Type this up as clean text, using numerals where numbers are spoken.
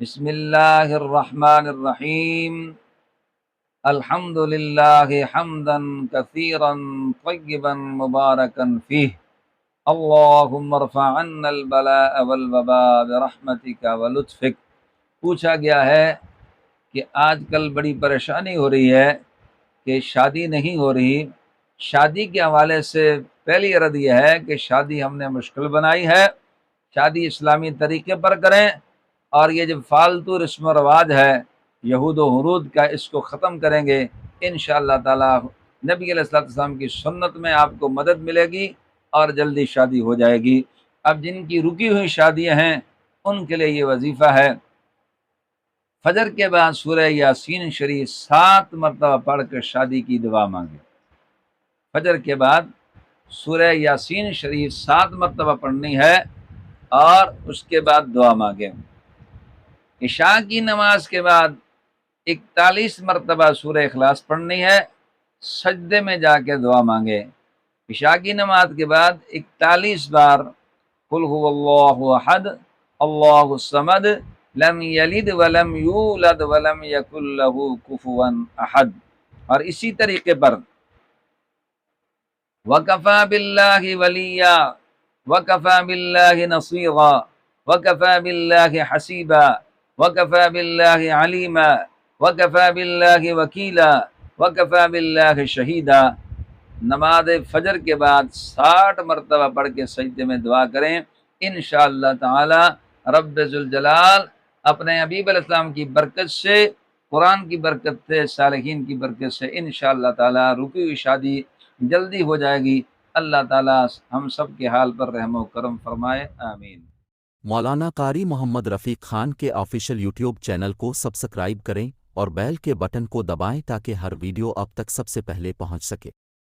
بسم اللہ الرحمن الرحیم الحمد للہ حمدا کثیرا طیبا مبارکا فیہ اللہم ارفع عنا البلاء والوباء برحمتک ولطفک۔ پوچھا گیا ہے کہ آج کل بڑی پریشانی ہو رہی ہے کہ شادی نہیں ہو رہی۔ شادی کے حوالے سے پہلی عرض یہ ہے کہ شادی ہم نے مشکل بنائی ہے، شادی اسلامی طریقے پر کریں، اور یہ جو فالتو رسم و رواج ہے یہود و حنود کا، اس کو ختم کریں گے انشاءاللہ تعالی۔ نبی علیہ السلام کی سنت میں آپ کو مدد ملے گی اور جلدی شادی ہو جائے گی۔ اب جن کی رکی ہوئی شادیاں ہیں ان کے لیے یہ وظیفہ ہے، فجر کے بعد سورہ یاسین شریف 7 مرتبہ پڑھ کر شادی کی دعا مانگے۔ فجر کے بعد سورہ یاسین شریف 7 مرتبہ پڑھنی ہے اور اس کے بعد دعا مانگے۔ عشاء کی نماز کے بعد 41 مرتبہ سورہ اخلاص پڑھنی ہے، سجدے میں جا کے دعا مانگے۔ عشاء کی نماز کے بعد 41 بار قل هو اللہ احد اللہ الصمد لم یلد ولم یولد ولم یکن له کفوا احد، اور اسی طریقے پر وَكَفَى بِاللَّهِ وَلِيًّا وَكَفَى بِاللَّهِ نَصِيرًا وَكَفَى بِاللَّهِ حَسِيبًا وَكَفَى بِاللَّهِ عَلِيمًا وَكَفَى بِاللَّهِ وَكِيلًا وَكَفَى بِاللَّهِ شَهِيدًا۔ نماز فجر کے بعد 60 مرتبہ پڑھ کے سجدے میں دعا کریں، انشاءاللہ تعالی رب ذوالجلال اپنے حبیب علیہ السلام کی برکت سے، قرآن کی برکت سے، صالحین کی برکت سے انشاءاللہ تعالی رکی ہوئی شادی جلدی ہو جائے گی۔ اللہ تعالی ہم سب کے حال پر رحم و کرم فرمائے، آمین۔ مولانا قاری محمد رفیق خان کے آفیشیل یوٹیوب چینل کو سبسکرائب کریں اور بیل کے بٹن کو دبائیں تاکہ ہر ویڈیو اب تک سب سے پہلے پہنچ سکے۔